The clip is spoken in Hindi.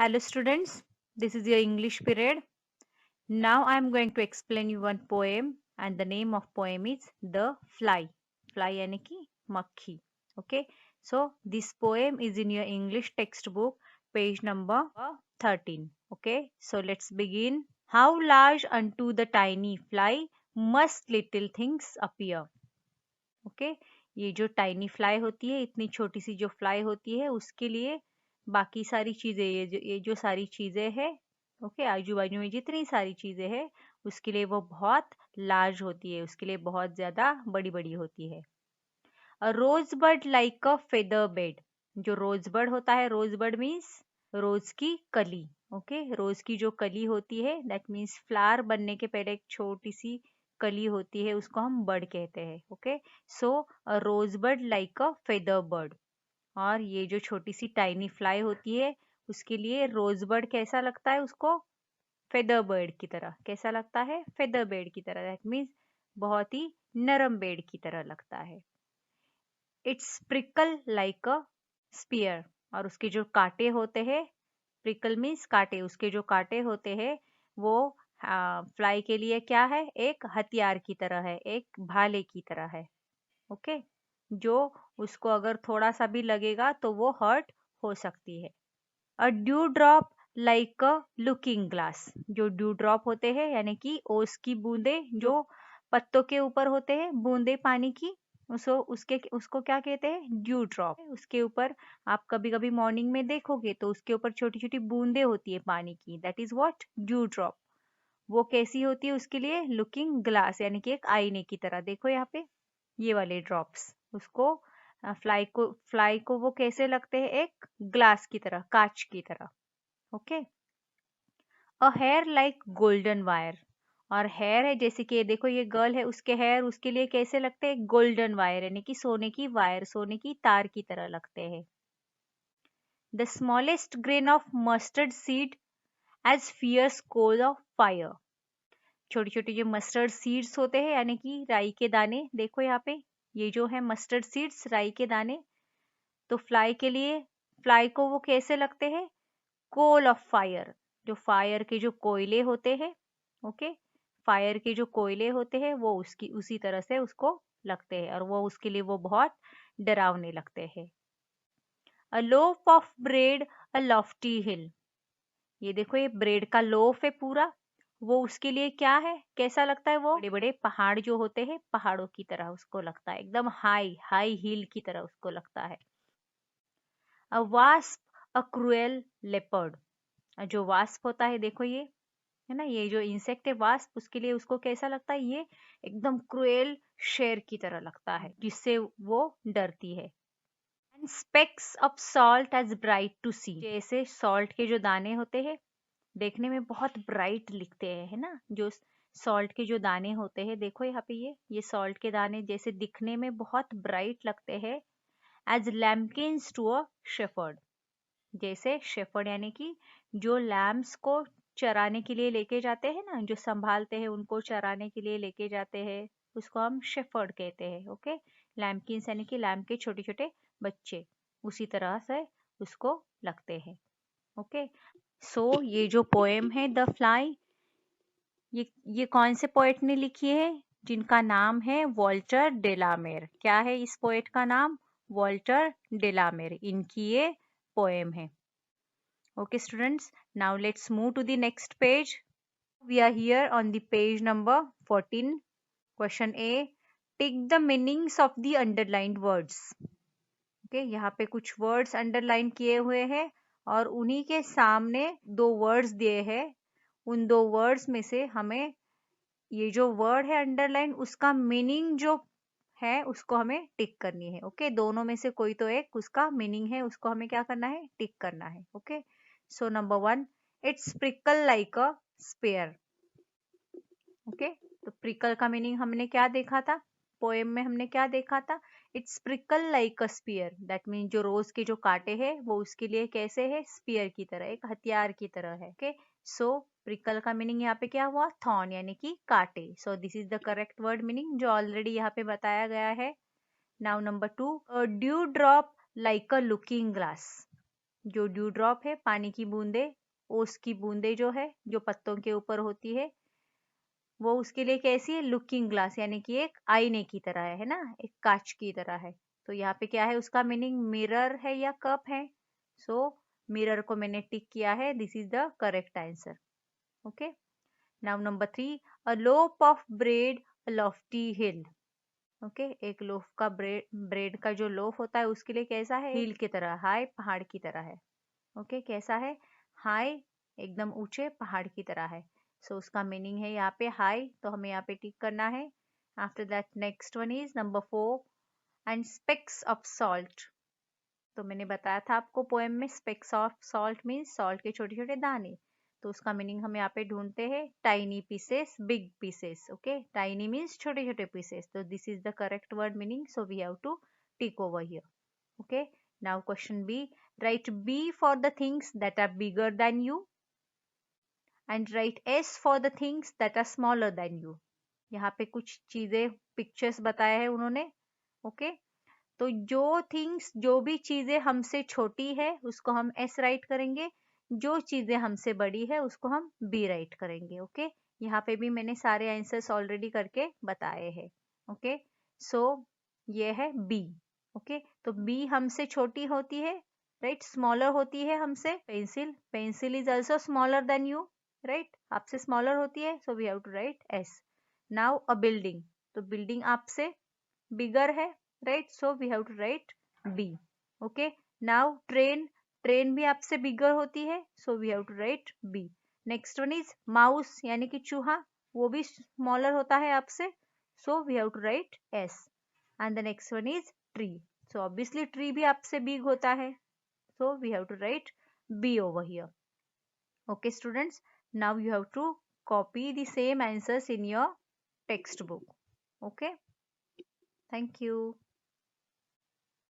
Hello students, this is your English period. Now I am going to explain you one poem and the name of poem is The Fly. Fly यानी कि मक्खी. Okay, so this poem is in your English textbook, page number 13. Okay, so let's begin. How large unto the tiny fly must little things appear. Okay, ये जो टाइनी फ्लाई होती है, इतनी छोटी सी जो फ्लाई होती है, उसके लिए बाकी सारी चीजें ये जो सारी चीजें है, ओके, आजू बाजू में जितनी सारी चीजें है, उसके लिए वो बहुत लार्ज होती है, उसके लिए बहुत ज्यादा बड़ी बड़ी होती है. A rose bird like a feather bed. जो रोज बर्ड होता है, रोज बर्ड मीन्स रोज की कली. ओके, रोज की जो कली होती है, दैट मीन्स फ्लावर बनने के पहले एक छोटी सी कली होती है, उसको हम बर्ड कहते हैं. Okay, so a rose bird like a feather bird. और ये जो छोटी सी टाइनी फ्लाई होती है, उसके लिए रोज बर्ड कैसा लगता है, उसको फेदर बर्ड की तरह. कैसा लगता है? फेदर बेड की तरह. दैट मीन्स बहुत ही नरम बेड की तरह लगता है. It's prickle like a spear. और उसके जो कांटे होते हैं, प्रिकल मीन्स कांटे, उसके जो कांटे होते हैं वो फ्लाई के लिए क्या है? एक हथियार की तरह है, एक भाले की तरह है. ओके, जो उसको अगर थोड़ा सा भी लगेगा तो वो हर्ट हो सकती है. A dew drop like a looking glass. जो ड्यू ड्रॉप होते हैं यानी कि ओस की बूंदे, जो पत्तों के ऊपर होते हैं, बूंदे पानी की, उसको क्या कहते हैं? Dew drop. उसके ऊपर आप कभी कभी मॉर्निंग में देखोगे तो उसके ऊपर छोटी छोटी बूंदे होती है पानी की. That is what? Dew drop. वो कैसी होती है उसके लिए? लुकिंग ग्लास, यानी कि एक आईने की तरह. देखो यहाँ पे ये वाले ड्रॉप्स, उसको फ्लाई को वो कैसे लगते हैं? एक ग्लास की तरह, कांच की तरह. Okay, a hair like golden wire. और हेयर है, जैसे कि ये देखो, ये गर्ल है, उसके हेयर उसके लिए कैसे लगते हैं? गोल्डन वायर, यानी कि सोने की वायर, सोने की तार की तरह लगते हैं. The smallest grain of mustard seed as fierce coal of fire. छोटी छोटी जो मस्टर्ड सीड्स होते हैं, यानी कि राई के दाने, देखो यहाँ पे ये जो है मस्टर्ड सीड्स, राई के दाने. तो फ्लाई के लिए, फ्लाई को वो कैसे लगते हैं? Coal of fire. जो फायर के जो कोयले होते हैं, ओके, फायर के जो कोयले होते हैं वो उसकी उसी तरह से उसको लगते हैं, और वो उसके लिए वो बहुत डरावने लगते हैं. A loaf of bread a lofty hill. ये देखो, ये ब्रेड का लोफ है पूरा, वो उसके लिए क्या है? कैसा लगता है? वो बड़े बड़े पहाड़ जो होते हैं, पहाड़ों की तरह उसको लगता है, एकदम हाई हाई हिल की तरह उसको लगता है. अ वास्प अ क्रूएल लेपर्ड. जो वास्प होता है, देखो ये है ना, ये जो इंसेक्ट है वास्प, उसके लिए उसको कैसा लगता है? ये एकदम क्रूएल शेर की तरह लगता है, जिससे वो डरती है. And specks of salt as bright to see. जैसे सॉल्ट के जो दाने होते हैं, देखने में बहुत ब्राइट लिखते हैं, है ना. जो सॉल्ट के जो दाने होते हैं, देखो यहाँ पे ये सॉल्ट के दाने जैसे दिखने में बहुत ब्राइट लगते हैं. As lambkins to a shepherd. जैसे शेफर्ड यानी कि जो लैम्स को चराने के लिए लेके जाते हैं ना, जो संभालते हैं, उनको चराने के लिए लेके जाते हैं, उसको हम शेफर्ड कहते हैं. ओके, लैम्किन्स यानी कि लैम्प के छोटे छोटे बच्चे, उसी तरह से उसको लगते हैं. ओके, सो ये जो पोएम है द फ्लाई, ये कौन से पोएट ने लिखी है? जिनका नाम है वॉल्टर डेलामेर. क्या है इस पोएट का नाम? वॉल्टर डेलामेर. इनकी ये पोएम है. Okay, students, now let's move to the next page. We are here on the page number 14. Question A. Take the meanings of the underlined words. Okay, यहाँ पे कुछ words underline किए हुए हैं और उन्हीं के सामने दो words दिए हैं. उन दो words में से हमें ये जो word है underline, उसका meaning जो है उसको हमें टिक करनी है. ओके, दोनों में से कोई तो एक उसका मीनिंग है, उसको हमें क्या करना है? टिक करना है. Okay, so number 1, it's prickle like a spear. Okay, तो प्रिकल का मीनिंग हमने क्या देखा था? पोएम में हमने क्या देखा था? It's prickle like a spear. That mean जो रोज के जो कांटे हैं वो उसके लिए कैसे है? स्पीयर की तरह, एक हथियार की तरह है. ओके, सो प्रिकल का मीनिंग यहाँ पे क्या हुआ? थॉर्न, यानी कि कांटे. So this is the correct word meaning जो ऑलरेडी यहाँ पे बताया गया है. Now number 2, a dew drop like a looking glass. जो ड्यू ड्रॉप है, पानी की बूंदे, ओस की बूंदे जो है, जो पत्तों के ऊपर होती है, वो उसके लिए कैसी है? लुकिंग ग्लास, यानी कि एक आईने की तरह है ना, एक कांच की तरह है। तो यहाँ पे क्या है उसका मीनिंग? मिरर है या कप है? सो मिरर को मैंने टिक किया है, this is the correct answer. Okay, now number 3, a loaf of bread a lofty hill. Okay, एक लोफ का ब्रेड का जो लोफ होता है उसके लिए कैसा है? हिल की तरह, हाई, पहाड़ की तरह है। ओके, कैसा है? हाई, एकदम ऊंचे पहाड़ की तरह है। सो उसका मीनिंग है यहाँ पे हाई, तो हमें यहाँ पे टिक करना है। After that next one is number 4, and specks of salt. तो मैंने बताया था आपको पोएम में specs of salt means salt के छोटे छोटे दाने। तो उसका मीनिंग हम यहाँ पे ढूंढते हैं, tiny pieces, big pieces. Okay, tiny means छोटे छोटे पीसेस, तो this is the correct word meaning, so we have to tick over here. Okay, now question B. Write B for the things that are bigger than you and write S for the things that are smaller than you. यहाँ पे कुछ चीजें, पिक्चर्स बताया है उन्होंने। ओके, तो जो थिंग्स, जो भी चीजें हमसे छोटी है उसको हम S राइट करेंगे, जो चीजें हमसे बड़ी है उसको हम B राइट करेंगे। ओके, यहाँ पे भी मैंने सारे आंसर्स ऑलरेडी करके बताए हैं। ओके, सो ये है B। ओके, तो B हमसे छोटी होती है, राइट, स्मॉलर होती है हमसे। Pencil, pencil is also smaller than you, right, आपसे स्मॉलर होती है, so we have to write S। Now a building, तो बिल्डिंग आपसे बिगर है, right, so we have to write B। Okay, now train, train भी आपसे बिगर होती है, so we have to write B। Next one is mouse, यानी कि चूहा, वो भी स्मॉलर होता है आपसे, so we have to write S। And the next one is tree, so obviously tree भी आपसे बिग होता है, so we have to write B over here. Okay students, now you have to copy the same answers in your textbook. Okay, thank you.